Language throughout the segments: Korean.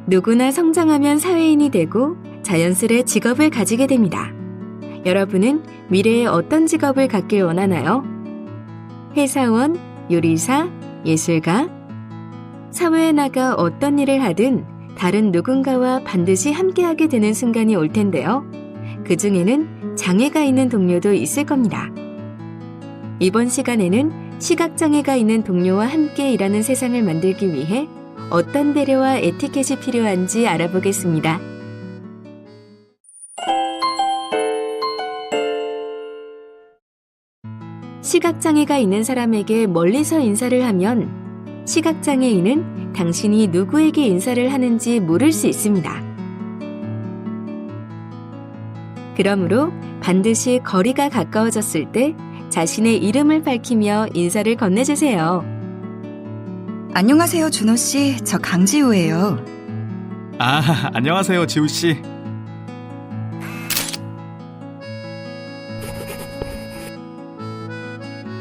누구나 성장하면 사회인이 되고 자연스레 직업을 가지게 됩니다. 여러분은 미래에 어떤 직업을 갖길 원하나요? 회사원, 요리사, 예술가? 사회에 나가 어떤 일을 하든 다른 누군가와 반드시 함께하게 되는 순간이 올 텐데요. 그 중에는 장애가 있는 동료도 있을 겁니다. 이번 시간에는 시각장애가 있는 동료와 함께 일하는 세상을 만들기 위해 어떤 배려와 에티켓이 필요한지 알아보겠습니다. 시각장애가 있는 사람에게 멀리서 인사를 하면 시각장애인은 당신이 누구에게 인사를 하는지 모를 수 있습니다. 그러므로 반드시 거리가 가까워졌을 때 자신의 이름을 밝히며 인사를 건네주세요. 안녕하세요, 준호 씨. 저 강지우예요. 안녕하세요, 지우 씨.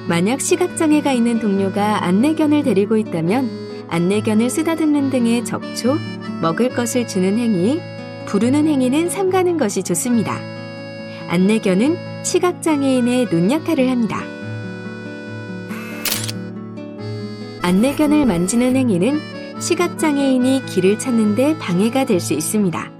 만약 시각장애가 있는 동료가 안내견을 데리고 있다면 안내견을 쓰다듬는 등의 접촉, 먹을 것을 주는 행위, 부르는 행위는 삼가는 것이 좋습니다. 안내견은 시각장애인의 눈 역할을 합니다. 안내견을 만지는 행위는 시각장애인이 길을 찾는 데 방해가 될 수 있습니다.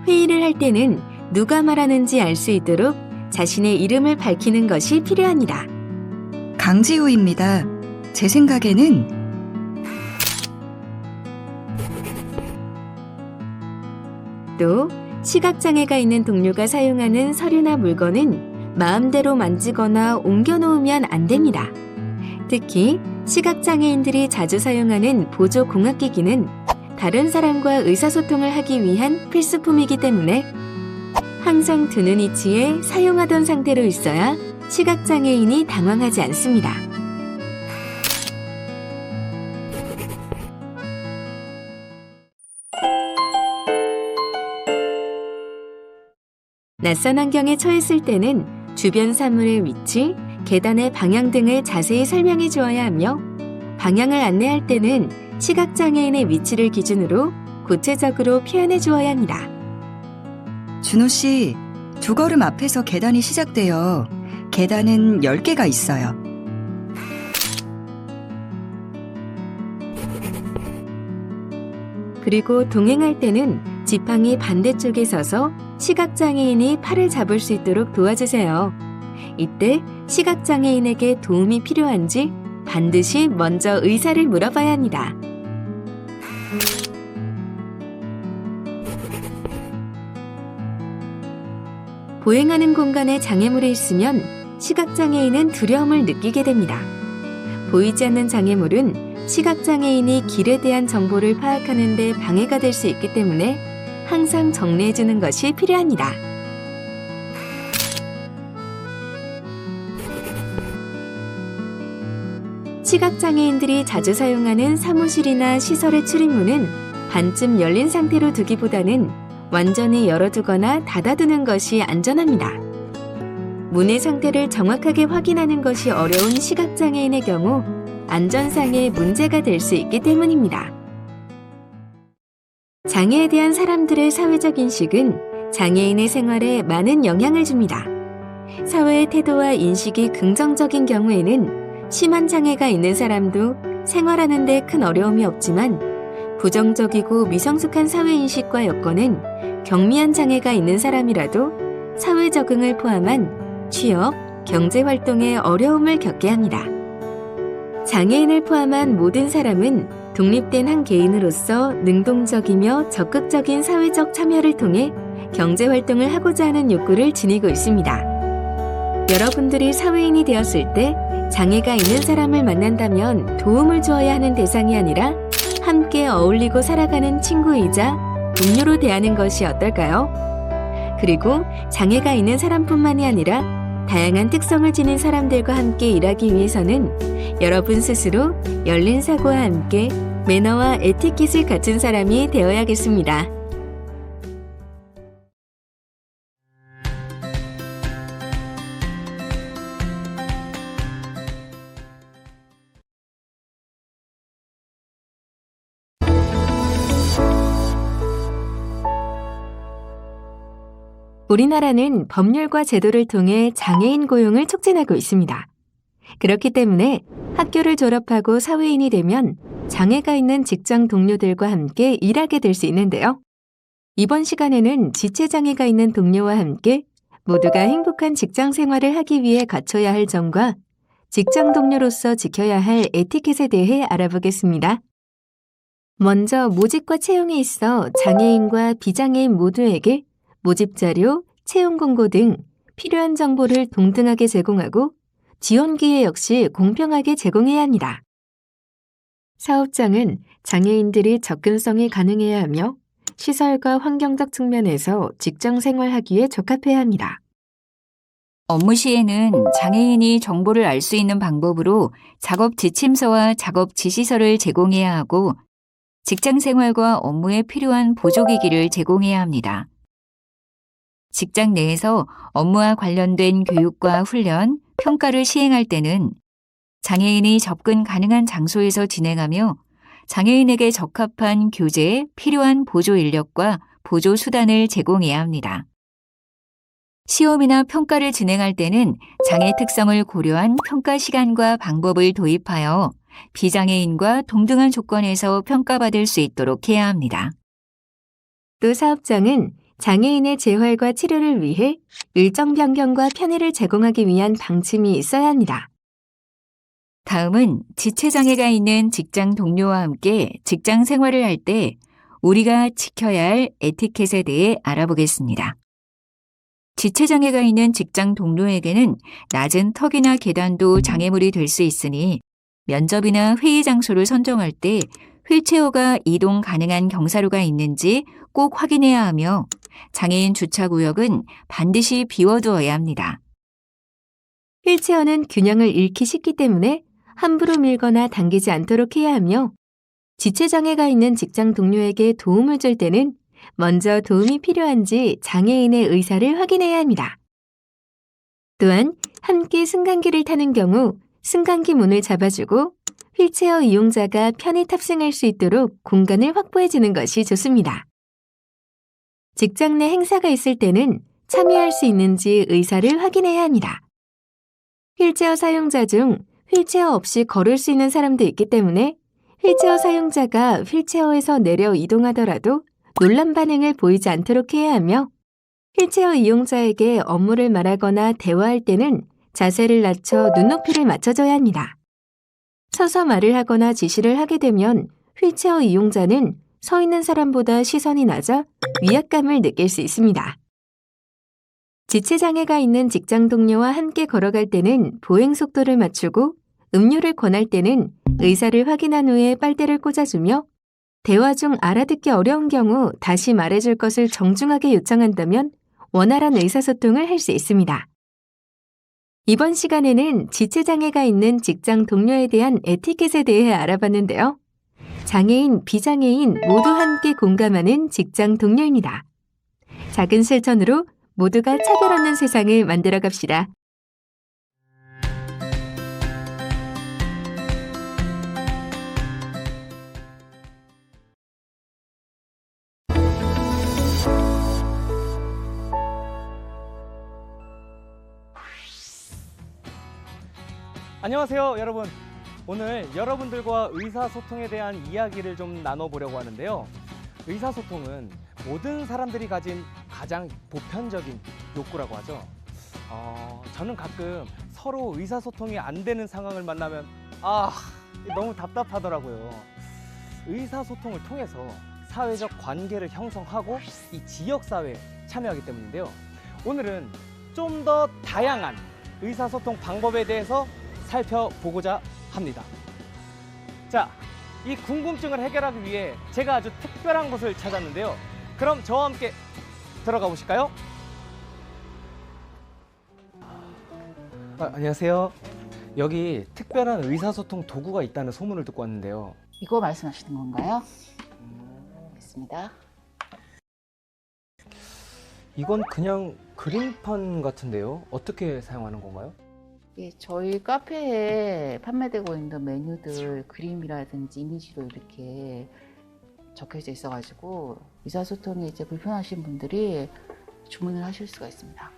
회의를 할 때는 누가 말하는지 알 수 있도록 자신의 이름을 밝히는 것이 필요합니다. 강지우입니다. 제 생각에는 또 시각장애가 있는 동료가 사용하는 서류나 물건은 마음대로 만지거나 옮겨놓으면 안 됩니다. 특히 시각장애인들이 자주 사용하는 보조공학기기는 다른 사람과 의사소통을 하기 위한 필수품이기 때문에 항상 두는 위치에 사용하던 상태로 있어야 시각장애인이 당황하지 않습니다. 낯선 환경에 처했을 때는 주변 사물의 위치, 계단의 방향 등을 자세히 설명해 주어야 하며 방향을 안내할 때는 시각장애인의 위치를 기준으로 구체적으로 표현해 주어야 합니다. 준호 씨, 2걸음 앞에서 계단이 시작돼요. 계단은 10개가 있어요. 그리고 동행할 때는 지팡이 반대쪽에 서서 시각장애인이 팔을 잡을 수 있도록 도와주세요. 이때 시각장애인에게 도움이 필요한지 반드시 먼저 의사를 물어봐야 합니다. 보행하는 공간에 장애물이 있으면 시각장애인은 두려움을 느끼게 됩니다. 보이지 않는 장애물은 시각장애인이 길에 대한 정보를 파악하는 데 방해가 될 수 있기 때문에 항상 정리해 주는 것이 필요합니다. 시각장애인들이 자주 사용하는 사무실이나 시설의 출입문은 반쯤 열린 상태로 두기보다는 완전히 열어두거나 닫아두는 것이 안전합니다. 문의 상태를 정확하게 확인하는 것이 어려운 시각장애인의 경우 안전상의 문제가 될 수 있기 때문입니다. 장애에 대한 사람들의 사회적 인식은 장애인의 생활에 많은 영향을 줍니다. 사회의 태도와 인식이 긍정적인 경우에는 심한 장애가 있는 사람도 생활하는 데 큰 어려움이 없지만 부정적이고 미성숙한 사회인식과 여건은 경미한 장애가 있는 사람이라도 사회 적응을 포함한 취업, 경제활동에 어려움을 겪게 합니다. 장애인을 포함한 모든 사람은 독립된 한 개인으로서 능동적이며 적극적인 사회적 참여를 통해 경제활동을 하고자 하는 욕구를 지니고 있습니다. 여러분들이 사회인이 되었을 때 장애가 있는 사람을 만난다면 도움을 주어야 하는 대상이 아니라 함께 어울리고 살아가는 친구이자 동료로 대하는 것이 어떨까요? 그리고 장애가 있는 사람뿐만이 아니라 다양한 특성을 지닌 사람들과 함께 일하기 위해서는 여러분 스스로 열린 사고와 함께 매너와 에티켓을 갖춘 사람이 되어야겠습니다. 우리나라는 법률과 제도를 통해 장애인 고용을 촉진하고 있습니다. 그렇기 때문에 학교를 졸업하고 사회인이 되면 장애가 있는 직장 동료들과 함께 일하게 될 수 있는데요. 이번 시간에는 지체장애가 있는 동료와 함께 모두가 행복한 직장 생활을 하기 위해 갖춰야 할 점과 직장 동료로서 지켜야 할 에티켓에 대해 알아보겠습니다. 먼저 모집과 채용에 있어 장애인과 비장애인 모두에게 모집 자료, 채용 공고 등 필요한 정보를 동등하게 제공하고 지원 기회 역시 공평하게 제공해야 합니다. 사업장은 장애인들이 접근성이 가능해야 하며 시설과 환경적 측면에서 직장 생활하기에 적합해야 합니다. 업무 시에는 장애인이 정보를 알 수 있는 방법으로 작업 지침서와 작업 지시서를 제공해야 하고 직장 생활과 업무에 필요한 보조기기를 제공해야 합니다. 직장 내에서 업무와 관련된 교육과 훈련, 평가를 시행할 때는 장애인이 접근 가능한 장소에서 진행하며 장애인에게 적합한 교재, 필요한 보조 인력과 보조 수단을 제공해야 합니다. 시험이나 평가를 진행할 때는 장애 특성을 고려한 평가 시간과 방법을 도입하여 비장애인과 동등한 조건에서 평가받을 수 있도록 해야 합니다. 또 사업장은 장애인의 재활과 치료를 위해 일정 변경과 편의를 제공하기 위한 방침이 있어야 합니다. 다음은 지체장애가 있는 직장 동료와 함께 직장 생활을 할 때 우리가 지켜야 할 에티켓에 대해 알아보겠습니다. 지체장애가 있는 직장 동료에게는 낮은 턱이나 계단도 장애물이 될 수 있으니 면접이나 회의 장소를 선정할 때 휠체어가 이동 가능한 경사로가 있는지 꼭 확인해야 하며 장애인 주차구역은 반드시 비워두어야 합니다. 휠체어는 균형을 잃기 쉽기 때문에 함부로 밀거나 당기지 않도록 해야 하며 지체장애가 있는 직장 동료에게 도움을 줄 때는 먼저 도움이 필요한지 장애인의 의사를 확인해야 합니다. 또한 함께 승강기를 타는 경우 승강기 문을 잡아주고 휠체어 이용자가 편히 탑승할 수 있도록 공간을 확보해주는 것이 좋습니다. 직장 내 행사가 있을 때는 참여할 수 있는지 의사를 확인해야 합니다. 휠체어 사용자 중 휠체어 없이 걸을 수 있는 사람도 있기 때문에 휠체어 사용자가 휠체어에서 내려 이동하더라도 놀란 반응을 보이지 않도록 해야 하며 휠체어 이용자에게 업무를 말하거나 대화할 때는 자세를 낮춰 눈높이를 맞춰줘야 합니다. 서서 말을 하거나 지시를 하게 되면 휠체어 이용자는 서 있는 사람보다 시선이 낮아 위압감을 느낄 수 있습니다. 지체장애가 있는 직장 동료와 함께 걸어갈 때는 보행 속도를 맞추고 음료를 권할 때는 의사를 확인한 후에 빨대를 꽂아주며 대화 중 알아듣기 어려운 경우 다시 말해줄 것을 정중하게 요청한다면 원활한 의사소통을 할 수 있습니다. 이번 시간에는 지체장애가 있는 직장 동료에 대한 에티켓에 대해 알아봤는데요. 장애인, 비장애인 모두 함께 공감하는 직장 동료입니다. 작은 실천으로 모두가 차별 없는 세상을 만들어 갑시다. 안녕하세요, 여러분. 오늘 여러분들과 의사소통에 대한 이야기를 좀 나눠보려고 하는데요. 의사소통은 모든 사람들이 가진 가장 보편적인 욕구라고 하죠. 저는 가끔 서로 의사소통이 안 되는 상황을 만나면 너무 답답하더라고요. 의사소통을 통해서 사회적 관계를 형성하고 이 지역사회에 참여하기 때문인데요. 오늘은 좀 더 다양한 의사소통 방법에 대해서 살펴보고자 합니다. 자, 이 궁금증을 해결하기 위해 제가 아주 특별한 곳을 찾았는데요. 그럼 저와 함께 들어가 보실까요? 안녕하세요. 여기 특별한 의사소통 도구가 있다는 소문을 듣고 왔는데요. 이거 말씀하시는 건가요? 알겠습니다. 이건 그냥 그림판 같은데요. 어떻게 사용하는 건가요? 예, 저희 카페에 판매되고 있는 메뉴들 그림이라든지 이미지로 이렇게 적혀져 있어가지고 의사소통이 이제 불편하신 분들이 주문을 하실 수가 있습니다.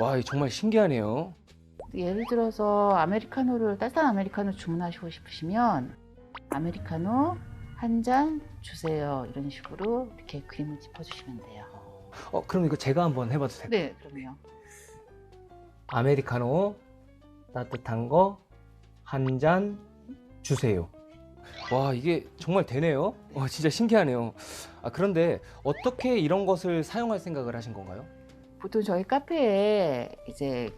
와, 이거 정말 신기하네요. 예를 들어서 따뜻한 아메리카노 주문하시고 싶으시면 아메리카노 한 잔 주세요. 이런 식으로 이렇게 그림을 짚어주시면 돼요. 그럼 이거 제가 한번 해봐도 될까요? 네, 그럼요. 아메리카노 따뜻한 거 한 잔 주세요. 와, 이게 정말 되네요. 와, 진짜 신기하네요. 그런데 어떻게 이런 것을 사용할 생각을 하신 건가요? 보통 저희 카페에 이제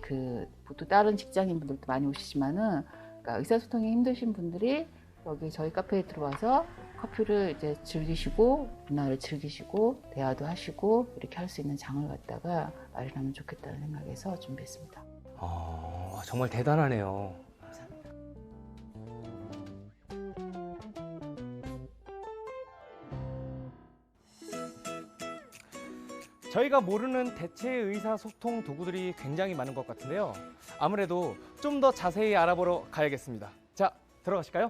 보통 다른 직장인 분들도 많이 오시지만은 그러니까 의사소통이 힘드신 분들이 여기 저희 카페에 들어와서 커피를 이제 즐기시고 문화를 즐기시고 대화도 하시고 이렇게 할 수 있는 장을 갖다가 마련하면 좋겠다는 생각에서 준비했습니다. 정말 대단하네요. 감사합니다. 저희가 모르는 대체 의사소통 도구들이 굉장히 많은 것 같은데요. 아무래도 좀 더 자세히 알아보러 가야겠습니다. 자, 들어가실까요?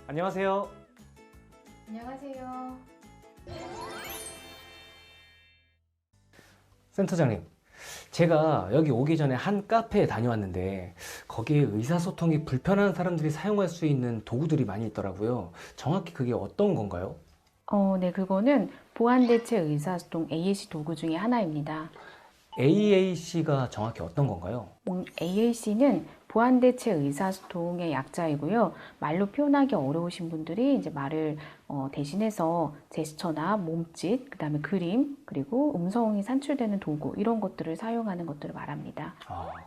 안녕하세요. 안녕하세요. 센터장님, 제가 여기 오기 전에 한 카페에 다녀왔는데 거기에 의사소통이 불편한 사람들이 사용할 수 있는 도구들이 많이 있더라고요. 정확히 그게 어떤 건가요? 네, 그거는 보안대체 의사소통 AAC 도구 중에 하나입니다. AAC가 정확히 어떤 건가요? AAC는 보안대체 의사소통의 약자이고요. 말로 표현하기 어려우신 분들이 이제 말을 대신해서 제스처나 몸짓, 그다음에 그림, 그리고 음성이 산출되는 도구 이런 것들을 사용하는 것들을 말합니다.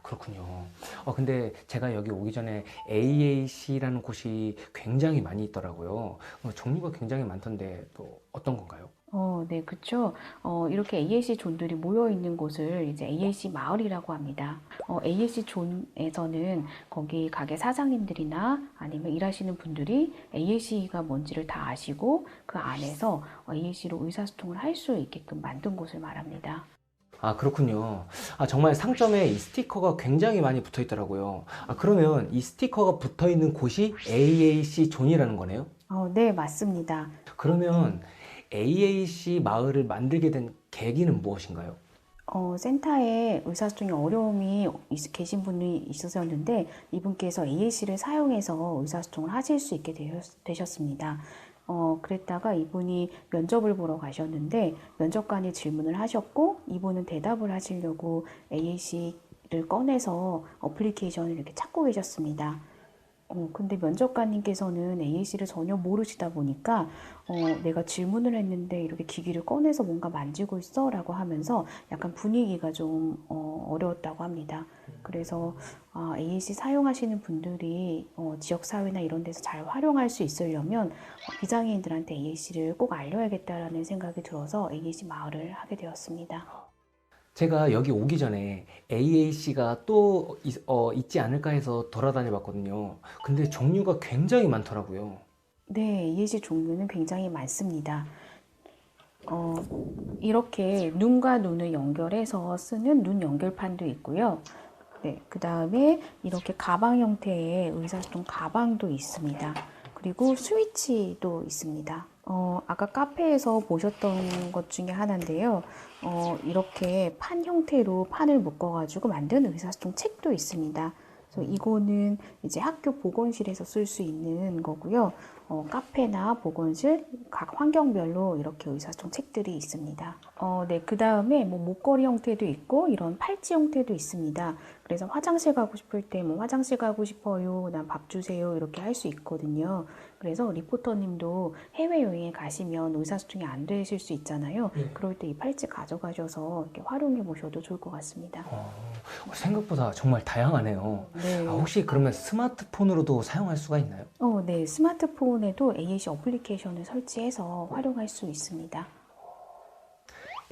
그렇군요. 근데 제가 여기 오기 전에 AAC라는 곳이 굉장히 많이 있더라고요. 종류가 굉장히 많던데 또 어떤 건가요? 네, 그렇죠. 이렇게 AAC 존들이 모여 있는 곳을 이제 AAC 마을이라고 합니다. AAC 존에서는 거기 가게 사장님들이나 아니면 일하시는 분들이 AAC가 뭔지를 다 아시고 그 안에서 AAC로 의사소통을 할 수 있게끔 만든 곳을 말합니다. 그렇군요. 정말 상점에 이 스티커가 굉장히 많이 붙어 있더라고요. 그러면 이 스티커가 붙어 있는 곳이 AAC 존이라는 거네요? 네, 맞습니다. 그러면 AAC 마을을 만들게 된 계기는 무엇인가요? 센터에 의사소통에 어려움이 계신 분이 있으셨는데 이분께서 AAC를 사용해서 의사소통을 하실 수 있게 되셨습니다. 그랬다가 이분이 면접을 보러 가셨는데 면접관이 질문을 하셨고 이분은 대답을 하시려고 AAC를 꺼내서 어플리케이션을 이렇게 찾고 계셨습니다. 근데 면접관님께서는 AAC를 전혀 모르시다 보니까 내가 질문을 했는데 이렇게 기기를 꺼내서 뭔가 만지고 있어 라고 하면서 약간 분위기가 좀 어려웠다고 합니다. 그래서 AAC 사용하시는 분들이 지역사회나 이런 데서 잘 활용할 수 있으려면 비장애인들한테 AAC를 꼭 알려야겠다라는 생각이 들어서 AAC 마을을 하게 되었습니다. 제가 여기 오기 전에 AAC가 또 있지 않을까 해서 돌아다녀 봤거든요. 근데 종류가 굉장히 많더라고요. 네, AAC 종류는 굉장히 많습니다. 이렇게 눈과 눈을 연결해서 쓰는 눈 연결판도 있고요. 네, 그 다음에 이렇게 가방 형태의 의사소통 가방도 있습니다. 그리고 스위치도 있습니다. 아까 카페에서 보셨던 것 중에 하나인데요. 이렇게 판 형태로 판을 묶어가지고 만든 의사소통 책도 있습니다. 그래서 이거는 이제 학교 보건실에서 쓸 수 있는 거고요. 카페나 보건실 각 환경별로 이렇게 의사소통 책들이 있습니다. 네, 그 다음에 목걸이 형태도 있고 이런 팔찌 형태도 있습니다. 그래서 화장실 가고 싶을 때 화장실 가고 싶어요, 난 밥 주세요 이렇게 할 수 있거든요. 그래서 리포터님도 해외여행에 가시면 의사소통이 안 되실 수 있잖아요. 그럴 때 이 팔찌 가져가셔서 이렇게 활용해 보셔도 좋을 것 같습니다. 생각보다 정말 다양하네요. 네. 혹시 그러면 스마트폰으로도 사용할 수가 있나요? 네, 스마트폰에도 AAC 어플리케이션을 설치해서 활용할 수 있습니다.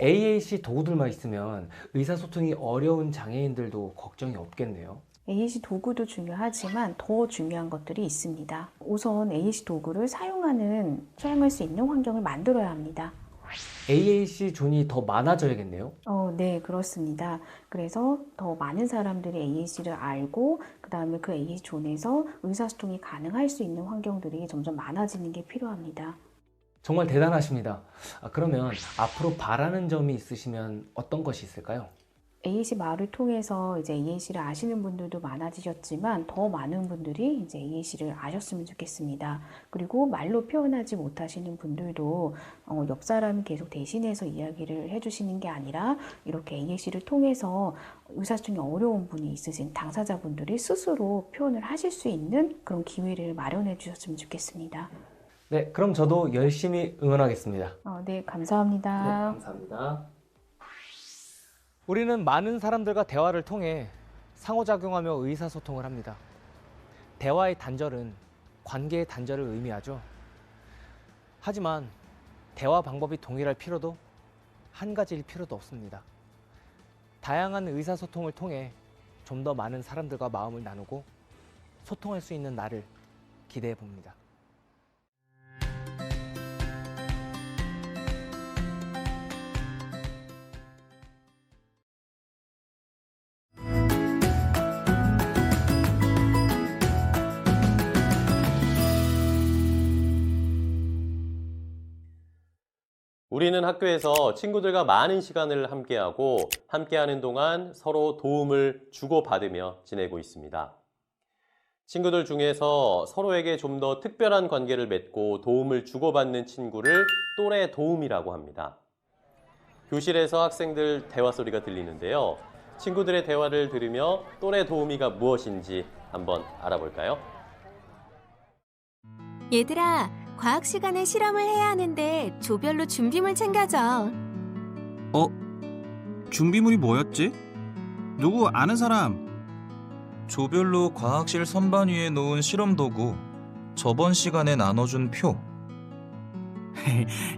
AAC 도구들만 있으면 의사소통이 어려운 장애인들도 걱정이 없겠네요. AAC 도구도 중요하지만 더 중요한 것들이 있습니다. 우선 AAC 도구를 사용할 수 있는 환경을 만들어야 합니다. AAC 존이 더 많아져야겠네요. 네, 그렇습니다. 그래서 더 많은 사람들이 AAC를 알고 그다음에 그 AAC 존에서 의사소통이 가능할 수 있는 환경들이 점점 많아지는 게 필요합니다. 정말 대단하십니다. 그러면 앞으로 바라는 점이 있으시면 어떤 것이 있을까요? AAC 마을을 통해서 이제 AAC를 아시는 분들도 많아지셨지만 더 많은 분들이 이제 AAC를 아셨으면 좋겠습니다. 그리고 말로 표현하지 못하시는 분들도 옆 사람이 계속 대신해서 이야기를 해주시는 게 아니라 이렇게 AAC를 통해서 의사소통이 어려운 분이 있으신 당사자분들이 스스로 표현을 하실 수 있는 그런 기회를 마련해 주셨으면 좋겠습니다. 네, 그럼 저도 열심히 응원하겠습니다. 네, 감사합니다. 감사합니다. 우리는 많은 사람들과 대화를 통해 상호작용하며 의사소통을 합니다. 대화의 단절은 관계의 단절을 의미하죠. 하지만 대화 방법이 동일할 필요도 한 가지일 필요도 없습니다. 다양한 의사소통을 통해 좀 더 많은 사람들과 마음을 나누고 소통할 수 있는 날을 기대해 봅니다. 우리는 학교에서 친구들과 많은 시간을 함께하고 함께하는 동안 서로 도움을 주고받으며 지내고 있습니다. 친구들 중에서 서로에게 좀 더 특별한 관계를 맺고 도움을 주고받는 친구를 또래 도움이라고 합니다. 교실에서 학생들 대화 소리가 들리는데요. 친구들의 대화를 들으며 또래 도우미가 무엇인지 한번 알아볼까요? 얘들아, 과학 시간에 실험을 해야 하는데 조별로 준비물 챙겨줘. 준비물이 뭐였지? 누구 아는 사람? 조별로 과학실 선반 위에 놓은 실험 도구, 저번 시간에 나눠준 표.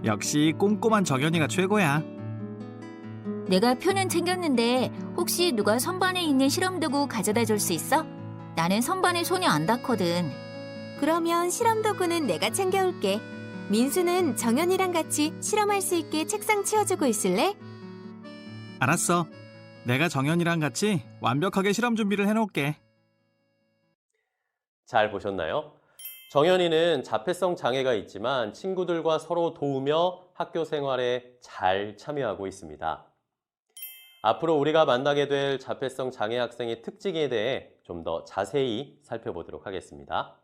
역시 꼼꼼한 정연이가 최고야. 내가 표는 챙겼는데 혹시 누가 선반에 있는 실험 도구 가져다 줄 수 있어? 나는 선반에 손이 안 닿거든. 그러면 실험 도구는 내가 챙겨올게. 민수는 정연이랑 같이 실험할 수 있게 책상 치워주고 있을래? 알았어. 내가 정연이랑 같이 완벽하게 실험 준비를 해놓을게. 잘 보셨나요? 정연이는 자폐성 장애가 있지만 친구들과 서로 도우며 학교 생활에 잘 참여하고 있습니다. 앞으로 우리가 만나게 될 자폐성 장애 학생의 특징에 대해 좀 더 자세히 살펴보도록 하겠습니다.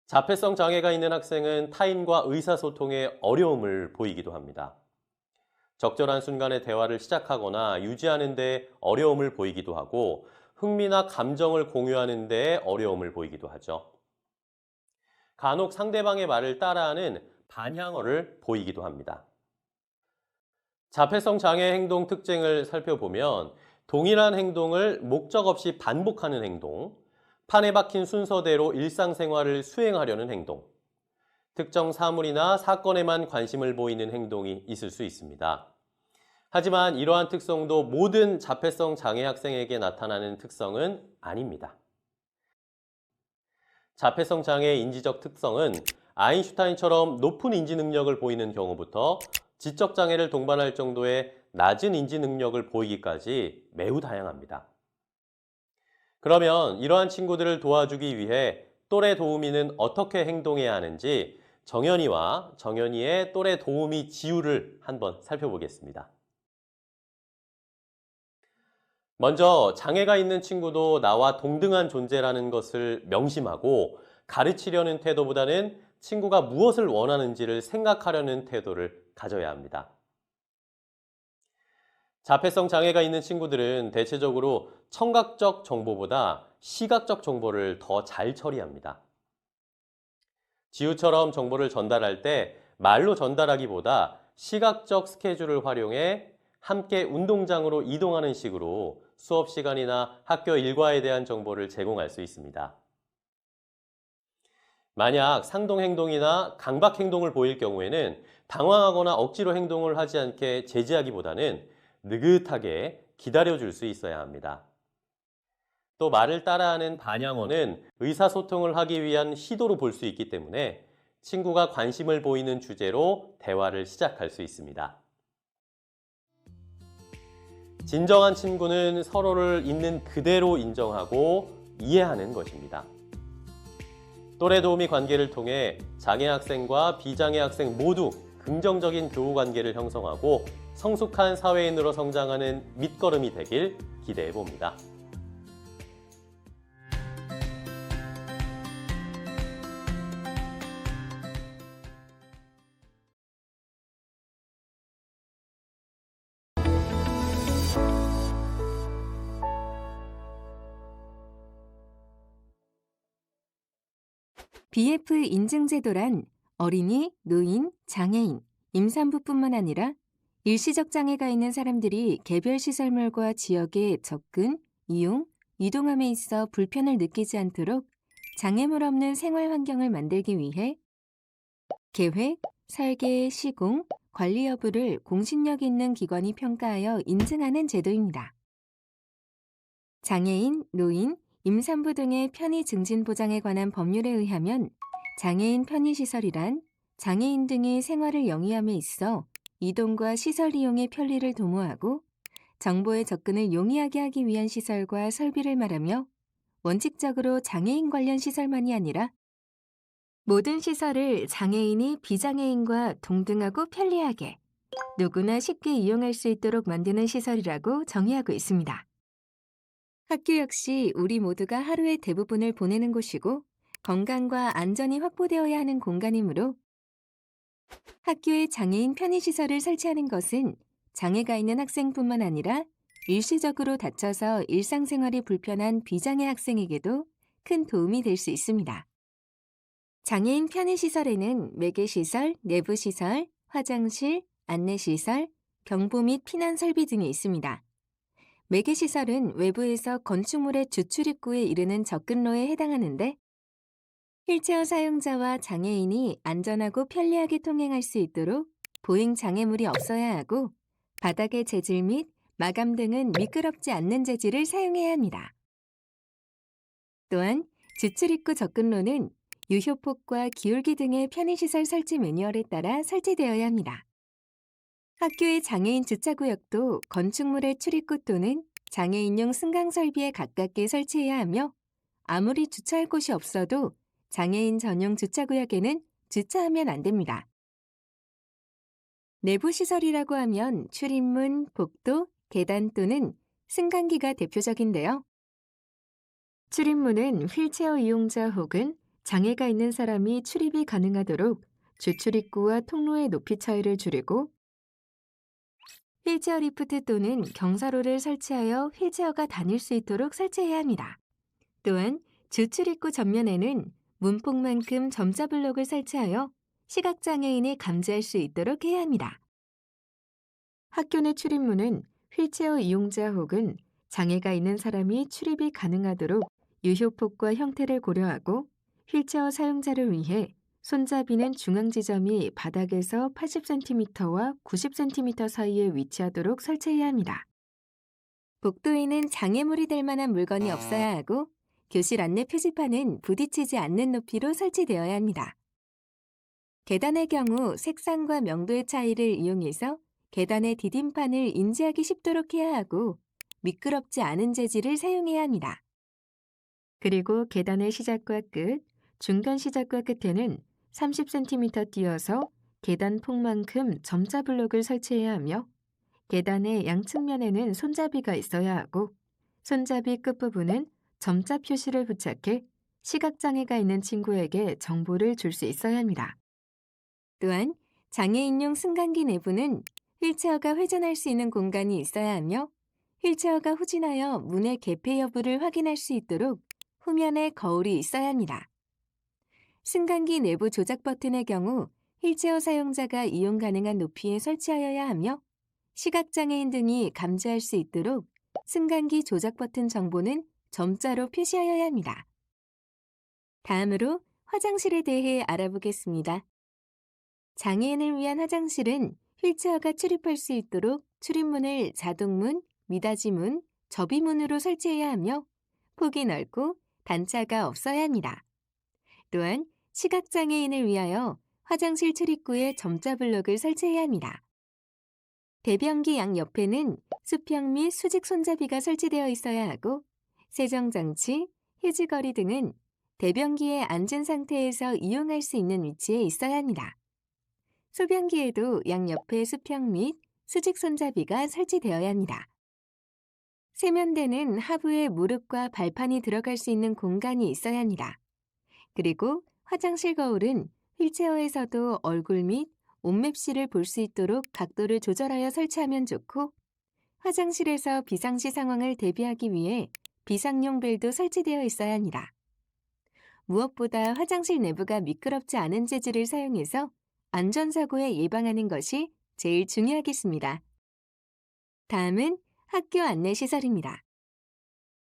자폐성 장애가 있는 학생은 타인과 의사소통에 어려움을 보이기도 합니다. 적절한 순간에 대화를 시작하거나 유지하는 데 어려움을 보이기도 하고 흥미나 감정을 공유하는 데 어려움을 보이기도 하죠. 간혹 상대방의 말을 따라하는 반향어를 보이기도 합니다. 자폐성 장애 행동 특징을 살펴보면 동일한 행동을 목적 없이 반복하는 행동, 판에 박힌 순서대로 일상생활을 수행하려는 행동, 특정 사물이나 사건에만 관심을 보이는 행동이 있을 수 있습니다. 하지만 이러한 특성도 모든 자폐성 장애 학생에게 나타나는 특성은 아닙니다. 자폐성 장애의 인지적 특성은 아인슈타인처럼 높은 인지 능력을 보이는 경우부터 지적 장애를 동반할 정도의 낮은 인지 능력을 보이기까지 매우 다양합니다. 그러면 이러한 친구들을 도와주기 위해 또래 도우미는 어떻게 행동해야 하는지 정연이와 정연이의 또래 도우미 지우를 한번 살펴보겠습니다. 먼저 장애가 있는 친구도 나와 동등한 존재라는 것을 명심하고 가르치려는 태도보다는 친구가 무엇을 원하는지를 생각하려는 태도를 가져야 합니다. 자폐성 장애가 있는 친구들은 대체적으로 청각적 정보보다 시각적 정보를 더 잘 처리합니다. 지우처럼 정보를 전달할 때 말로 전달하기보다 시각적 스케줄을 활용해 함께 운동장으로 이동하는 식으로 수업 시간이나 학교 일과에 대한 정보를 제공할 수 있습니다. 만약 상동 행동이나 강박 행동을 보일 경우에는 당황하거나 억지로 행동을 하지 않게 제지하기보다는 느긋하게 기다려줄 수 있어야 합니다. 또 말을 따라하는 반향어는 의사소통을 하기 위한 시도로 볼 수 있기 때문에 친구가 관심을 보이는 주제로 대화를 시작할 수 있습니다. 진정한 친구는 서로를 있는 그대로 인정하고 이해하는 것입니다. 또래 도우미 관계를 통해 장애 학생과 비장애 학생 모두 긍정적인 교우 관계를 형성하고 성숙한 사회인으로 성장하는 밑거름이 되길 기대해 봅니다. BF 인증제도란 어린이, 노인, 장애인, 임산부뿐만 아니라 일시적 장애가 있는 사람들이 개별 시설물과 지역에 접근, 이용, 이동함에 있어 불편을 느끼지 않도록 장애물 없는 생활 환경을 만들기 위해 계획, 설계, 시공, 관리 여부를 공신력 있는 기관이 평가하여 인증하는 제도입니다. 장애인, 노인, 임산부 등의 편의 증진 보장에 관한 법률에 의하면 장애인 편의시설이란 장애인 등이 생활을 영위함에 있어 이동과 시설 이용의 편리를 도모하고 정보의 접근을 용이하게 하기 위한 시설과 설비를 말하며 원칙적으로 장애인 관련 시설만이 아니라 모든 시설을 장애인이 비장애인과 동등하고 편리하게 누구나 쉽게 이용할 수 있도록 만드는 시설이라고 정의하고 있습니다. 학교 역시 우리 모두가 하루의 대부분을 보내는 곳이고 건강과 안전이 확보되어야 하는 공간이므로 학교에 장애인 편의시설을 설치하는 것은 장애가 있는 학생뿐만 아니라 일시적으로 다쳐서 일상생활이 불편한 비장애 학생에게도 큰 도움이 될 수 있습니다. 장애인 편의시설에는 매개시설, 내부시설, 화장실, 안내시설, 경보 및 피난설비 등이 있습니다. 매개시설은 외부에서 건축물의 주출입구에 이르는 접근로에 해당하는데 휠체어 사용자와 장애인이 안전하고 편리하게 통행할 수 있도록 보행 장애물이 없어야 하고 바닥의 재질 및 마감 등은 미끄럽지 않는 재질을 사용해야 합니다. 또한 주출입구 접근로는 유효폭과 기울기 등의 편의시설 설치 매뉴얼에 따라 설치되어야 합니다. 학교의 장애인 주차구역도 건축물의 출입구 또는 장애인용 승강 설비에 가깝게 설치해야 하며 아무리 주차할 곳이 없어도 장애인 전용 주차구역에는 주차하면 안 됩니다. 내부 시설이라고 하면 출입문, 복도, 계단 또는 승강기가 대표적인데요. 출입문은 휠체어 이용자 혹은 장애가 있는 사람이 출입이 가능하도록 주출입구와 통로의 높이 차이를 줄이고 휠체어 리프트 또는 경사로를 설치하여 휠체어가 다닐 수 있도록 설치해야 합니다. 또한 주출입구 전면에는 문폭만큼 점자 블록을 설치하여 시각장애인이 감지할 수 있도록 해야 합니다. 학교 내 출입문은 휠체어 이용자 혹은 장애가 있는 사람이 출입이 가능하도록 유효폭과 형태를 고려하고 휠체어 사용자를 위해 손잡이는 중앙 지점이 바닥에서 80cm와 90cm 사이에 위치하도록 설치해야 합니다. 복도에는 장애물이 될 만한 물건이 없어야 하고 교실 안내 표지판은 부딪히지 않는 높이로 설치되어야 합니다. 계단의 경우 색상과 명도의 차이를 이용해서 계단의 디딤판을 인지하기 쉽도록 해야 하고 미끄럽지 않은 재질을 사용해야 합니다. 그리고 계단의 시작과 끝, 중간 시작과 끝에는 30cm 띄어서 계단 폭만큼 점자 블록을 설치해야 하며 계단의 양측면에는 손잡이가 있어야 하고 손잡이 끝부분은 점자 표시를 부착해 시각장애가 있는 친구에게 정보를 줄 수 있어야 합니다. 또한 장애인용 승강기 내부는 휠체어가 회전할 수 있는 공간이 있어야 하며 휠체어가 후진하여 문의 개폐 여부를 확인할 수 있도록 후면에 거울이 있어야 합니다. 승강기 내부 조작 버튼의 경우 휠체어 사용자가 이용 가능한 높이에 설치하여야 하며 시각장애인 등이 감지할 수 있도록 승강기 조작 버튼 정보는 점자로 표시하여야 합니다. 다음으로 화장실에 대해 알아보겠습니다. 장애인을 위한 화장실은 휠체어가 출입할 수 있도록 출입문을 자동문, 미닫이문, 접이문으로 설치해야 하며 폭이 넓고 단차가 없어야 합니다. 또한 시각장애인을 위하여 화장실 출입구에 점자 블록을 설치해야 합니다. 대변기 양 옆에는 수평 및 수직 손잡이가 설치되어 있어야 하고 세정장치, 휴지거리 등은 대변기에 앉은 상태에서 이용할 수 있는 위치에 있어야 합니다. 소변기에도 양 옆에 수평 및 수직 손잡이가 설치되어야 합니다. 세면대는 하부에 무릎과 발판이 들어갈 수 있는 공간이 있어야 합니다. 그리고 화장실 거울은 휠체어에서도 얼굴 및 옷맵시를 볼 수 있도록 각도를 조절하여 설치하면 좋고 화장실에서 비상시 상황을 대비하기 위해 비상용 벨도 설치되어 있어야 합니다. 무엇보다 화장실 내부가 미끄럽지 않은 재질을 사용해서 안전사고에 예방하는 것이 제일 중요하겠습니다. 다음은 학교 안내시설입니다.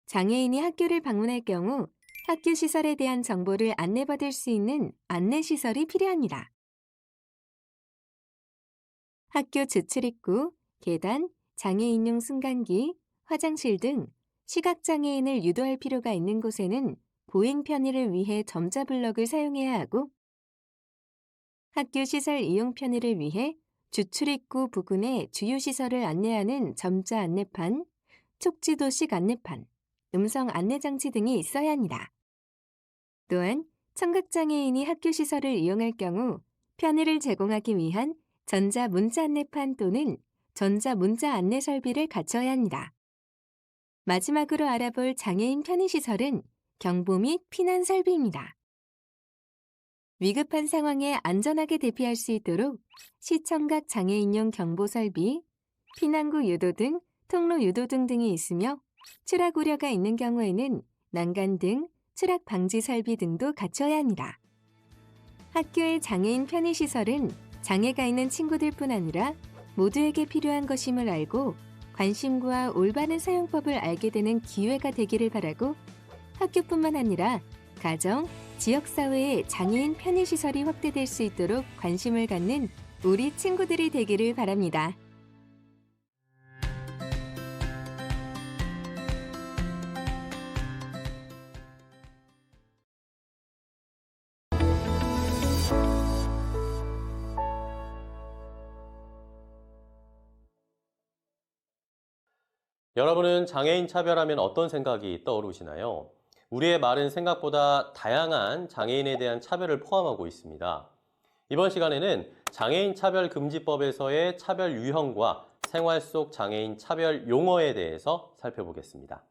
장애인이 학교를 방문할 경우 학교 시설에 대한 정보를 안내받을 수 있는 안내시설이 필요합니다. 학교 주출입구, 계단, 장애인용 승강기, 화장실 등 시각장애인을 유도할 필요가 있는 곳에는 보행 편의를 위해 점자 블럭을 사용해야 하고 학교 시설 이용 편의를 위해 주출입구 부근에 주요 시설을 안내하는 점자 안내판, 촉지도식 안내판, 음성 안내장치 등이 있어야 합니다. 또한 청각장애인이 학교 시설을 이용할 경우 편의를 제공하기 위한 전자 문자 안내판 또는 전자 문자 안내 설비를 갖춰야 합니다. 마지막으로 알아볼 장애인 편의시설은 경보 및 피난 설비입니다. 위급한 상황에 안전하게 대피할 수 있도록 시청각 장애인용 경보 설비, 피난구 유도 등 통로 유도 등이 있으며 추락 우려가 있는 경우에는 난간 등 추락 방지 설비 등도 갖춰야 합니다. 학교의 장애인 편의시설은 장애가 있는 친구들뿐 아니라 모두에게 필요한 것임을 알고 관심과 올바른 사용법을 알게 되는 기회가 되기를 바라고 학교뿐만 아니라 가정, 지역사회의 장애인 편의시설이 확대될 수 있도록 관심을 갖는 우리 친구들이 되기를 바랍니다. 여러분은 장애인 차별하면 어떤 생각이 떠오르시나요? 우리의 말은 생각보다 다양한 장애인에 대한 차별을 포함하고 있습니다. 이번 시간에는 장애인 차별금지법에서의 차별 유형과 생활 속 장애인 차별 용어에 대해서 살펴보겠습니다.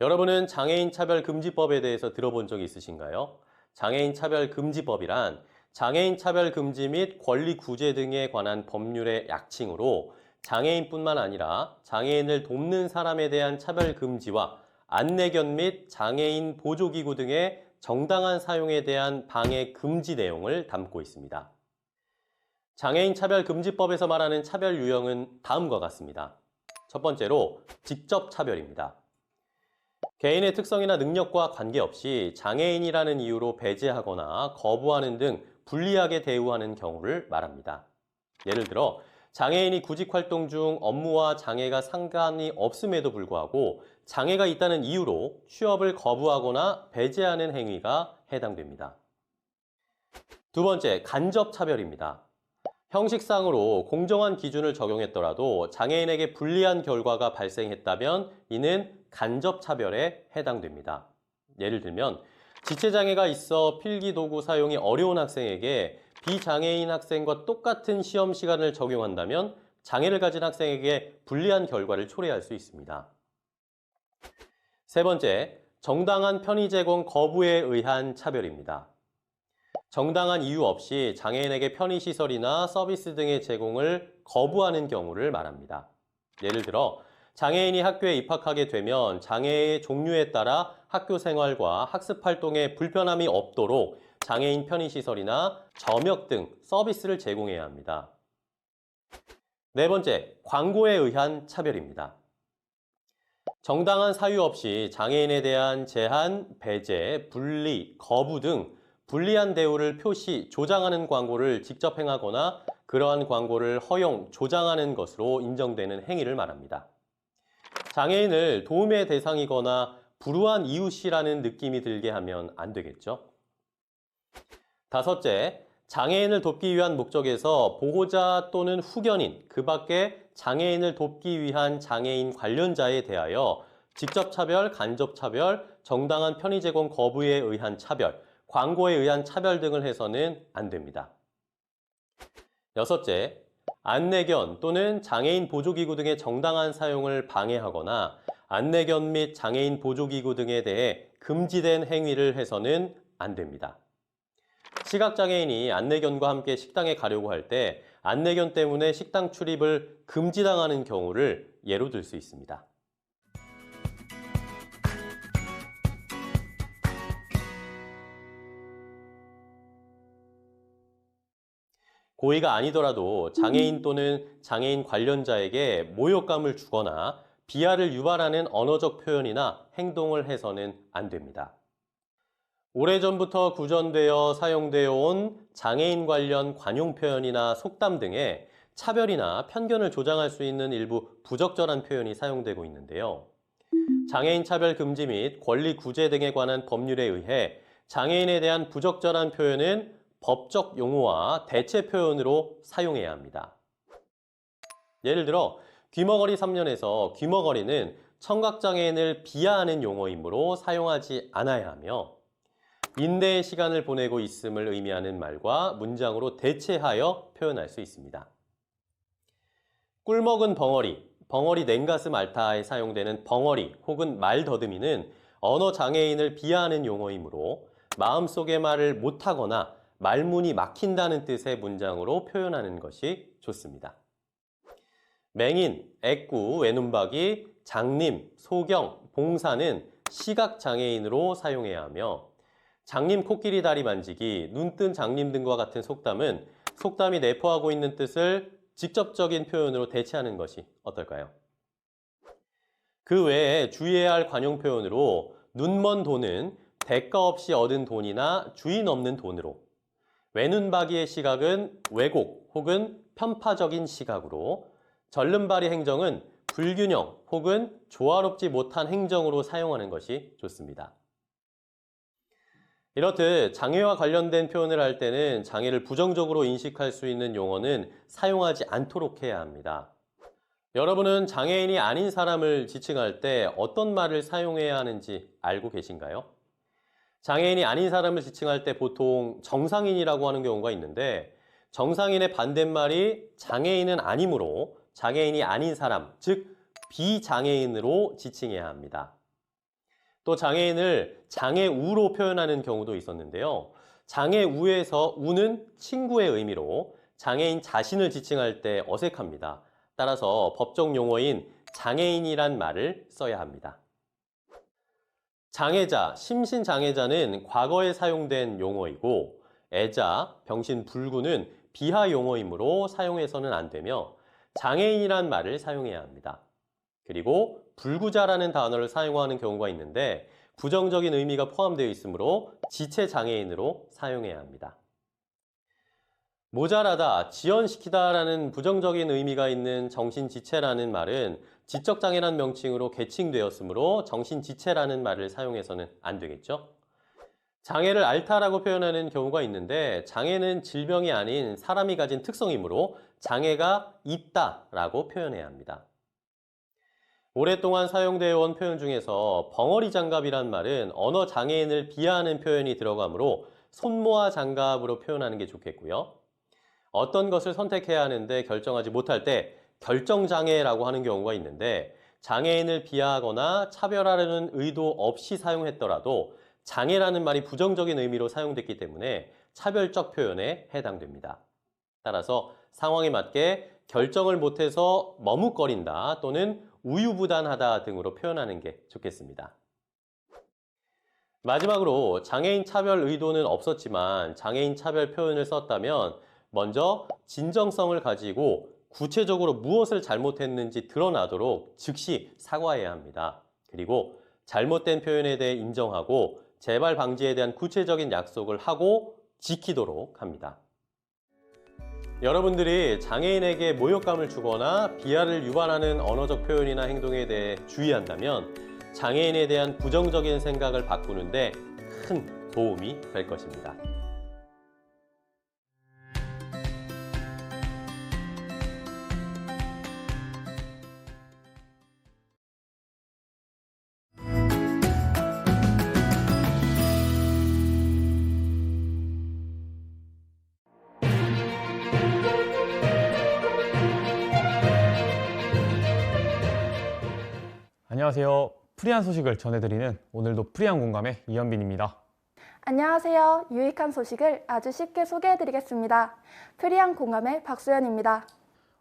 여러분은 장애인 차별금지법에 대해서 들어본 적 있으신가요? 장애인 차별금지법이란 장애인 차별금지 및 권리구제 등에 관한 법률의 약칭으로 장애인뿐만 아니라 장애인을 돕는 사람에 대한 차별금지와 안내견 및 장애인 보조기구 등의 정당한 사용에 대한 방해 금지 내용을 담고 있습니다. 장애인 차별금지법에서 말하는 차별 유형은 다음과 같습니다. 첫 번째로 직접 차별입니다. 개인의 특성이나 능력과 관계없이 장애인이라는 이유로 배제하거나 거부하는 등 불리하게 대우하는 경우를 말합니다. 예를 들어 장애인이 구직활동 중 업무와 장애가 상관이 없음에도 불구하고 장애가 있다는 이유로 취업을 거부하거나 배제하는 행위가 해당됩니다. 두 번째, 간접차별입니다. 형식상으로 공정한 기준을 적용했더라도 장애인에게 불리한 결과가 발생했다면 이는 간접차별에 해당됩니다. 예를 들면 지체장애가 있어 필기도구 사용이 어려운 학생에게 비장애인 학생과 똑같은 시험 시간을 적용한다면 장애를 가진 학생에게 불리한 결과를 초래할 수 있습니다. 세 번째, 정당한 편의 제공 거부에 의한 차별입니다. 정당한 이유 없이 장애인에게 편의시설이나 서비스 등의 제공을 거부하는 경우를 말합니다. 예를 들어 장애인이 학교에 입학하게 되면 장애의 종류에 따라 학교 생활과 학습 활동에 불편함이 없도록 장애인 편의시설이나 점역 등 서비스를 제공해야 합니다. 네 번째, 광고에 의한 차별입니다. 정당한 사유 없이 장애인에 대한 제한, 배제, 분리, 거부 등 불리한 대우를 표시, 조장하는 광고를 직접 행하거나 그 그러한 광고를 허용, 조장하는 것으로 인정되는 행위를 말합니다. 장애인을 도움의 대상이거나 불우한 이웃이라는 느낌이 들게 하면 안 되겠죠. 다섯째, 장애인을 돕기 위한 목적에서 보호자 또는 후견인, 그 밖에 장애인을 돕기 위한 장애인 관련자에 대하여 직접 차별, 간접 차별, 정당한 편의 제공 거부에 의한 차별, 광고에 의한 차별 등을 해서는 안 됩니다. 여섯째, 안내견 또는 장애인 보조기구 등의 정당한 사용을 방해하거나 안내견 및 장애인 보조기구 등에 대해 금지된 행위를 해서는 안 됩니다. 시각장애인이 안내견과 함께 식당에 가려고 할 때 안내견 때문에 식당 출입을 금지당하는 경우를 예로 들 수 있습니다. 고의가 아니더라도 장애인 또는 장애인 관련자에게 모욕감을 주거나 비하를 유발하는 언어적 표현이나 행동을 해서는 안 됩니다. 오래전부터 구전되어 사용되어 온 장애인 관련 관용 표현이나 속담 등에 차별이나 편견을 조장할 수 있는 일부 부적절한 표현이 사용되고 있는데요. 장애인 차별 금지 및 권리 구제 등에 관한 법률에 의해 장애인에 대한 부적절한 표현은 법적 용어와 대체 표현으로 사용해야 합니다. 예를 들어 귀머거리 3년에서 귀머거리는 청각장애인을 비하하는 용어이므로 사용하지 않아야 하며 인내의 시간을 보내고 있음을 의미하는 말과 문장으로 대체하여 표현할 수 있습니다. 꿀먹은 벙어리, 벙어리 냉가슴 앓다에 사용되는 벙어리 혹은 말더듬이는 언어장애인을 비하하는 용어이므로 마음속의 말을 못하거나 말문이 막힌다는 뜻의 문장으로 표현하는 것이 좋습니다. 맹인, 애꾸, 외눈박이, 장님, 소경, 봉사는 시각장애인으로 사용해야 하며 장님 코끼리 다리 만지기, 눈뜬 장님 등과 같은 속담은 속담이 내포하고 있는 뜻을 직접적인 표현으로 대체하는 것이 어떨까요? 그 외에 주의해야 할 관용 표현으로 눈먼 돈은 대가 없이 얻은 돈이나 주인 없는 돈으로, 외눈박이의 시각은 왜곡 혹은 편파적인 시각으로, 절름발이 행정은 불균형 혹은 조화롭지 못한 행정으로 사용하는 것이 좋습니다. 이렇듯 장애와 관련된 표현을 할 때는 장애를 부정적으로 인식할 수 있는 용어는 사용하지 않도록 해야 합니다. 여러분은 장애인이 아닌 사람을 지칭할 때 어떤 말을 사용해야 하는지 알고 계신가요? 장애인이 아닌 사람을 지칭할 때 보통 정상인이라고 하는 경우가 있는데 정상인의 반대말이 장애인은 아니므로 장애인이 아닌 사람, 즉 비장애인으로 지칭해야 합니다. 또 장애인을 장애우로 표현하는 경우도 있었는데요. 장애우에서 우는 친구의 의미로 장애인 자신을 지칭할 때 어색합니다. 따라서 법적 용어인 장애인이란 말을 써야 합니다. 장애자, 심신장애자는 과거에 사용된 용어이고 애자, 병신불구는 비하 용어이므로 사용해서는 안 되며 장애인이란 말을 사용해야 합니다. 그리고 불구자라는 단어를 사용하는 경우가 있는데 부정적인 의미가 포함되어 있으므로 지체장애인으로 사용해야 합니다. 모자라다, 지연시키다라는 부정적인 의미가 있는 정신지체라는 말은 지적장애란 명칭으로 개칭되었으므로 정신지체라는 말을 사용해서는 안 되겠죠? 장애를 앓다라고 표현하는 경우가 있는데 장애는 질병이 아닌 사람이 가진 특성이므로 장애가 있다라고 표현해야 합니다. 오랫동안 사용되어 온 표현 중에서 벙어리 장갑이란 말은 언어 장애인을 비하하는 표현이 들어가므로 손모아 장갑으로 표현하는 게 좋겠고요. 어떤 것을 선택해야 하는데 결정하지 못할 때 결정장애라고 하는 경우가 있는데 장애인을 비하하거나 차별하려는 의도 없이 사용했더라도 장애라는 말이 부정적인 의미로 사용됐기 때문에 차별적 표현에 해당됩니다. 따라서 상황에 맞게 결정을 못해서 머뭇거린다 또는 우유부단하다 등으로 표현하는 게 좋겠습니다. 마지막으로 장애인 차별 의도는 없었지만 장애인 차별 표현을 썼다면 먼저 진정성을 가지고 구체적으로 무엇을 잘못했는지 드러나도록 즉시 사과해야 합니다. 그리고 잘못된 표현에 대해 인정하고 재발 방지에 대한 구체적인 약속을 하고 지키도록 합니다. 여러분들이 장애인에게 모욕감을 주거나 비하를 유발하는 언어적 표현이나 행동에 대해 주의한다면 장애인에 대한 부정적인 생각을 바꾸는데 큰 도움이 될 것입니다. 안녕하세요. 프리한 소식을 전해드리는 오늘도 프리한 공감의 이현빈입니다. 안녕하세요. 유익한 소식을 아주 쉽게 소개해드리겠습니다. 프리한 공감의 박수연입니다.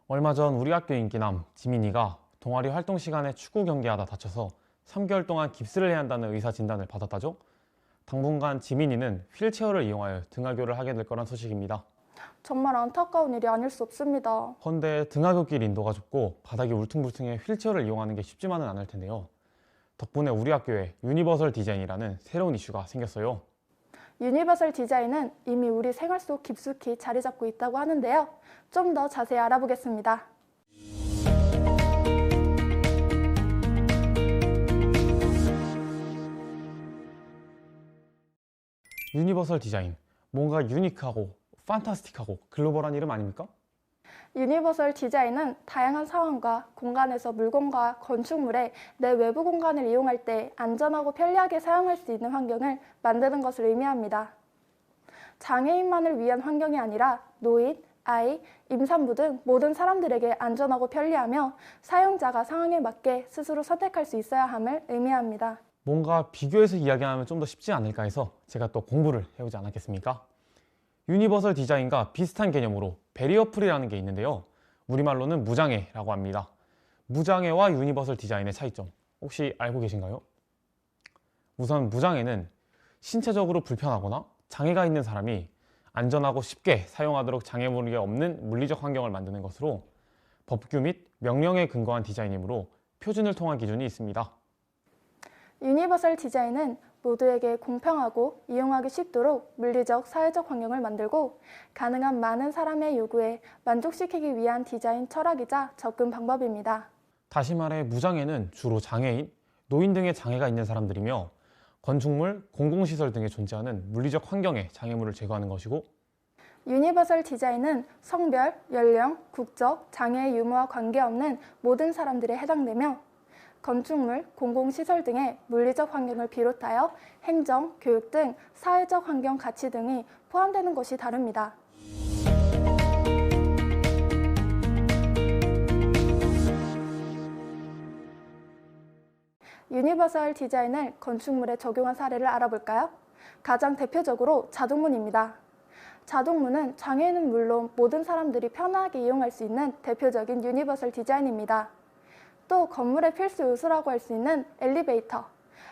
얼마 전 우리 학교 인기남 지민이가 동아리 활동 시간에 축구 경기하다 다쳐서 3개월 동안 깁스를 해야 한다는 의사 진단을 받았다죠. 당분간 지민이는 휠체어를 이용하여 등하교를 하게 될 거란 소식입니다. 정말 안타까운 일이 아닐 수 없습니다. 헌데 등하교길 인도가 좁고 바닥이 울퉁불퉁해 휠체어를 이용하는 게 쉽지만은 않을 텐데요. 덕분에 우리 학교에 유니버설 디자인이라는 새로운 이슈가 생겼어요. 유니버설 디자인은 이미 우리 생활 속 깊숙이 자리 잡고 있다고 하는데요. 좀 더 자세히 알아보겠습니다. 유니버설 디자인, 뭔가 유니크하고 판타스틱하고 글로벌한 이름 아닙니까? 유니버설 디자인은 다양한 상황과 공간에서 물건과 건축물의 내 외부 공간을 이용할 때 안전하고 편리하게 사용할 수 있는 환경을 만드는 것을 의미합니다. 장애인만을 위한 환경이 아니라 노인, 아이, 임산부 등 모든 사람들에게 안전하고 편리하며 사용자가 상황에 맞게 스스로 선택할 수 있어야 함을 의미합니다. 뭔가 비교해서 이야기하면 좀 더 쉽지 않을까 해서 제가 또 공부를 해오지 않았겠습니까? 유니버설 디자인과 비슷한 개념으로 베리어 프리라는 게 있는데요. 우리말로는 무장애라고 합니다. 무장애와 유니버설 디자인의 차이점 혹시 알고 계신가요? 우선 무장애는 신체적으로 불편하거나 장애가 있는 사람이 안전하고 쉽게 사용하도록 장애물이 없는 물리적 환경을 만드는 것으로 법규 및 명령에 근거한 디자인이므로 표준을 통한 기준이 있습니다. 유니버설 디자인은 모두에게 공평하고 이용하기 쉽도록 물리적, 사회적 환경을 만들고 가능한 많은 사람의 요구에 만족시키기 위한 디자인 철학이자 접근 방법입니다. 다시 말해 무장애는 주로 장애인, 노인 등의 장애가 있는 사람들이며 건축물, 공공시설 등에 존재하는 물리적 환경에 장애물을 제거하는 것이고 유니버설 디자인은 성별, 연령, 국적, 장애의 유무와 관계없는 모든 사람들에 해당되며 건축물, 공공시설 등의 물리적 환경을 비롯하여 행정, 교육 등 사회적 환경 가치 등이 포함되는 것이 다릅니다. 유니버설 디자인을 건축물에 적용한 사례를 알아볼까요? 가장 대표적으로 자동문입니다. 자동문은 장애인은 물론 모든 사람들이 편하게 이용할 수 있는 대표적인 유니버설 디자인입니다. 또 건물의 필수 요소라고 할 수 있는 엘리베이터.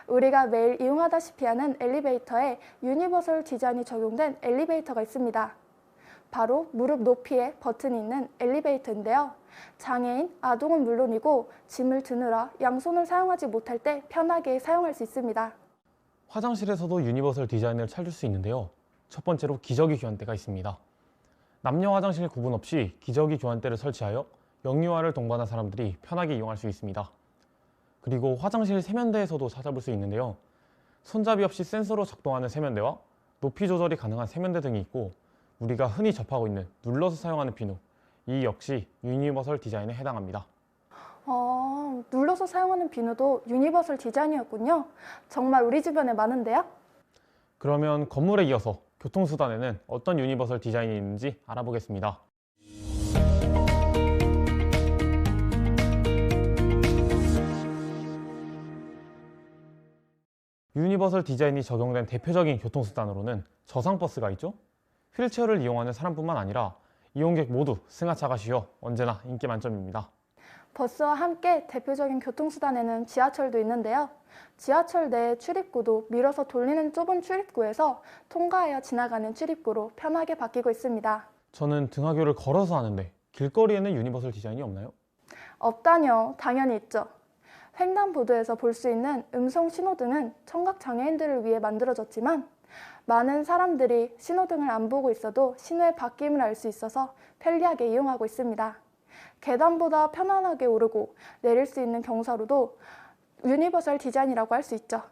우리가 매일 이용하다시피 하는 엘리베이터에 유니버설 디자인이 적용된 엘리베이터가 있습니다. 바로 무릎 높이에 버튼이 있는 엘리베이터인데요. 장애인, 아동은 물론이고 짐을 드느라 양손을 사용하지 못할 때 편하게 사용할 수 있습니다. 화장실에서도 유니버설 디자인을 찾을 수 있는데요. 첫 번째로 기저귀 교환대가 있습니다. 남녀 화장실 구분 없이 기저귀 교환대를 설치하여 영유아를 동반한 사람들이 편하게 이용할 수 있습니다. 그리고 화장실 세면대에서도 찾아볼 수 있는데요. 손잡이 없이 센서로 작동하는 세면대와 높이 조절이 가능한 세면대 등이 있고 우리가 흔히 접하고 있는 눌러서 사용하는 비누, 이 역시 유니버설 디자인에 해당합니다. 눌러서 사용하는 비누도 유니버설 디자인이었군요. 정말 우리 주변에 많은데요? 그러면 건물에 이어서 교통수단에는 어떤 유니버설 디자인이 있는지 알아보겠습니다. 유니버설 디자인이 적용된 대표적인 교통수단으로는 저상버스가 있죠. 휠체어를 이용하는 사람뿐만 아니라 이용객 모두 승하차가 쉬워 언제나 인기 만점입니다. 버스와 함께 대표적인 교통수단에는 지하철도 있는데요. 지하철 내 출입구도 밀어서 돌리는 좁은 출입구에서 통과하여 지나가는 출입구로 편하게 바뀌고 있습니다. 저는 등하교를 걸어서 하는데 길거리에는 유니버설 디자인이 없나요? 없다뇨. 당연히 있죠. 횡단보도에서 볼 수 있는 음성 신호등은 청각 장애인들을 위해 만들어졌지만 많은 사람들이 신호등을 안 보고 있어도 신호의 바뀜을 알 수 있어서 편리하게 이용하고 있습니다. 계단보다 편안하게 오르고 내릴 수 있는 경사로도 유니버설 디자인이라고 할 수 있죠.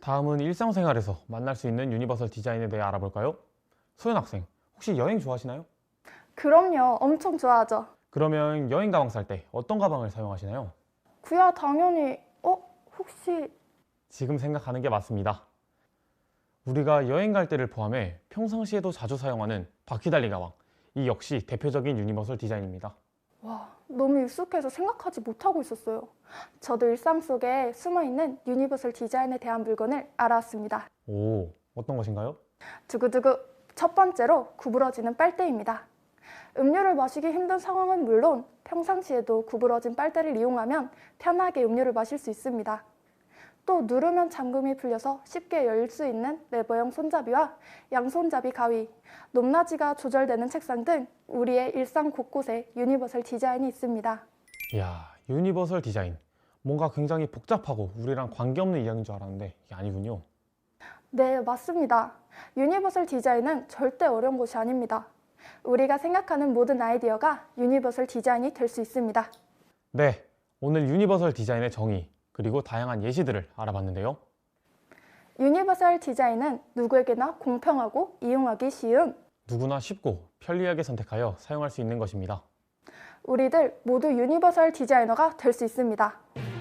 다음은 일상생활에서 만날 수 있는 유니버설 디자인에 대해 알아볼까요? 소연 학생, 혹시 여행 좋아하시나요? 그럼요. 엄청 좋아하죠. 그러면 여행 가방 살 때 어떤 가방을 사용하시나요? 그야 당연히 혹시 지금 생각하는 게 맞습니다. 우리가 여행 갈 때를 포함해 평상시에도 자주 사용하는 바퀴 달린 가방, 이 역시 대표적인 유니버설 디자인입니다. 와, 너무 익숙해서 생각하지 못하고 있었어요. 저도 일상 속에 숨어있는 유니버설 디자인에 대한 물건을 알아왔습니다. 오, 어떤 것인가요? 두구두구. 첫 번째로 구부러지는 빨대입니다. 음료를 마시기 힘든 상황은 물론 평상시에도 구부러진 빨대를 이용하면 편하게 음료를 마실 수 있습니다. 또 누르면 잠금이 풀려서 쉽게 열 수 있는 레버형 손잡이와 양손잡이 가위, 높낮이가 조절되는 책상 등 우리의 일상 곳곳에 유니버설 디자인이 있습니다. 이야, 유니버설 디자인. 뭔가 굉장히 복잡하고 우리랑 관계없는 이야기인 줄 알았는데 이게 아니군요. 네, 맞습니다. 유니버설 디자인은 절대 어려운 것이 아닙니다. 우리가 생각하는 모든 아이디어가 유니버설 디자인이 될 수 있습니다. 네, 오늘 유니버설 디자인의 정의, 그리고 다양한 예시들을 알아봤는데요. 유니버설 디자인은 누구에게나 공평하고 이용하기 쉬운, 누구나 쉽고 편리하게 선택하여 사용할 수 있는 것입니다. 우리들 모두 유니버설 디자이너가 될 수 있습니다.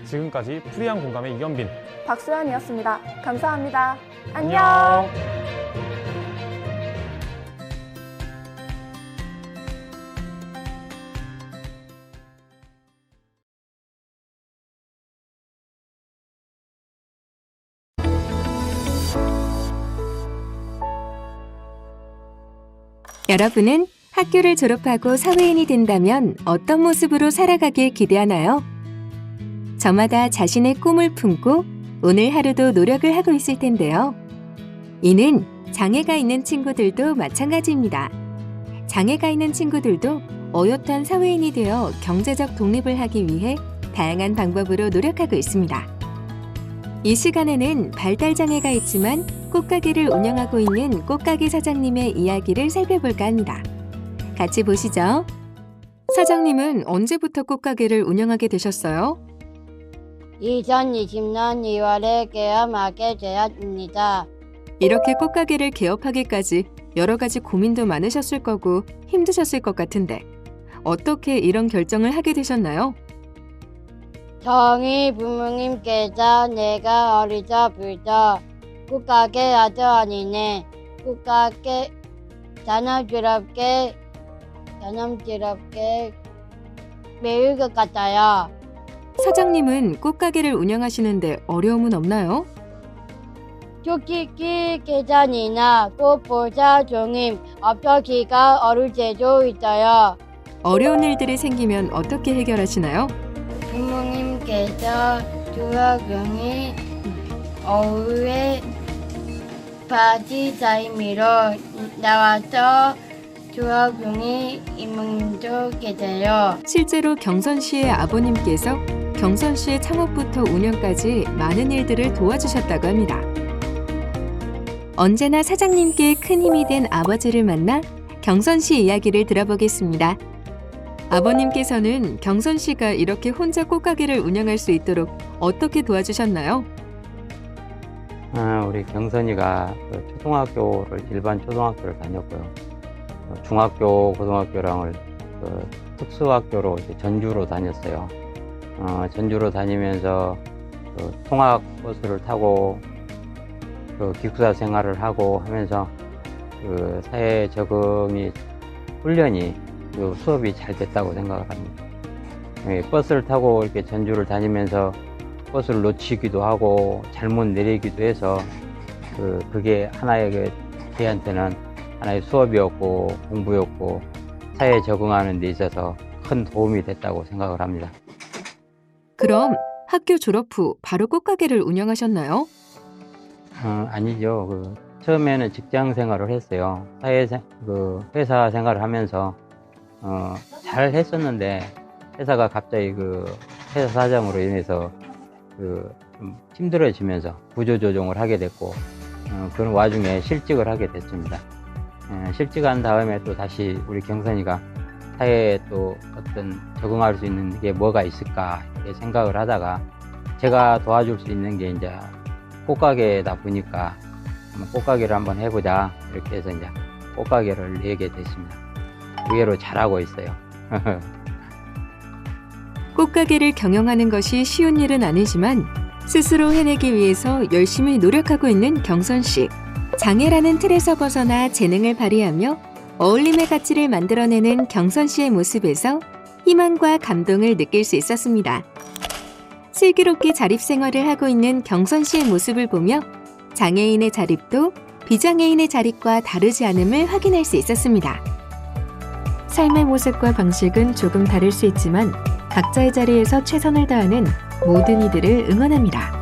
지금까지 프리한 공감의 이현빈, 박소연이었습니다. 감사합니다. 안녕. 안녕. 여러분은 학교를 졸업하고 사회인이 된다면 어떤 모습으로 살아가길 기대하나요? 저마다 자신의 꿈을 품고 오늘 하루도 노력을 하고 있을 텐데요. 이는 장애가 있는 친구들도 마찬가지입니다. 장애가 있는 친구들도 어엿한 사회인이 되어 경제적 독립을 하기 위해 다양한 방법으로 노력하고 있습니다. 이 시간에는 발달장애가 있지만 꽃가게를 운영하고 있는 꽃가게 사장님의 이야기를 살펴볼까 합니다. 같이 보시죠. 사장님은 언제부터 꽃가게를 운영하게 되셨어요? 2020년 2월에 개업하게 되었습니다. 이렇게 꽃가게를 개업하기까지 여러 가지 고민도 많으셨을 거고 힘드셨을 것 같은데 어떻게 이런 결정을 하게 되셨나요? 저희 부모님께서 내가 어릴 적부터 꽃가게 하더니네 꽃가게 자연스럽게 매일 것 같아요. 사장님은 꽃가게를 운영하시는데 어려움은 없나요? 솔직히 계산이나 꽃보사 종임 없어지기가 어려울 때도 있어요. 어려운 일들이 생기면 어떻게 해결하시나요? 부모님께서 중학생이 오후에 파티타임으로 나와서 중학생이 임금도 계세요. 실제로 경선시의 아버님께서 경선시의 창업부터 운영까지 많은 일들을 도와주셨다고 합니다. 언제나 사장님께 큰 힘이 된 아버지를 만나 경선시 이야기를 들어보겠습니다. 아버님께서는 경선시가 이렇게 혼자 꽃가게를 운영할 수 있도록 어떻게 도와주셨나요? 우리 경선이가 초등학교를 일반 초등학교를 다녔고요. 중학교, 고등학교랑을 특수학교로 전주로 다녔어요. 전주로 다니면서 통학 버스를 타고 기숙사 생활을 하고 하면서 사회 적응이 훈련이 수업이 잘 됐다고 생각을 합니다. 버스를 타고 이렇게 전주를 다니면서 버스를 놓치기도 하고 잘못 내리기도 해서 그게 하나의 걔한테는 하나의 수업이었고 공부였고 사회에 적응하는 데 있어서 큰 도움이 됐다고 생각을 합니다. 그럼 학교 졸업 후 바로 꽃가게를 운영하셨나요? 아니죠. 처음에는 직장 생활을 했어요. 회사 생활을 하면서 잘 했었는데 회사가 갑자기 그 회사 사정으로 인해서 좀 힘들어지면서 구조조정을 하게 됐고, 그런 와중에 실직을 하게 됐습니다. 실직한 다음에 또 다시 우리 경선이가 사회에 또 어떤 적응할 수 있는 게 뭐가 있을까 이렇게 생각을 하다가 제가 도와줄 수 있는 게 이제 꽃가게다 보니까 꽃가게를 한번 해보자 이렇게 해서 이제 꽃가게를 내게 됐습니다. 의외로 잘하고 있어요. 꽃가게를 경영하는 것이 쉬운 일은 아니지만 스스로 해내기 위해서 열심히 노력하고 있는 경선 씨. 장애라는 틀에서 벗어나 재능을 발휘하며 어울림의 가치를 만들어내는 경선 씨의 모습에서 희망과 감동을 느낄 수 있었습니다. 슬기롭게 자립 생활을 하고 있는 경선 씨의 모습을 보며 장애인의 자립도 비장애인의 자립과 다르지 않음을 확인할 수 있었습니다. 삶의 모습과 방식은 조금 다를 수 있지만 각자의 자리에서 최선을 다하는 모든 이들을 응원합니다.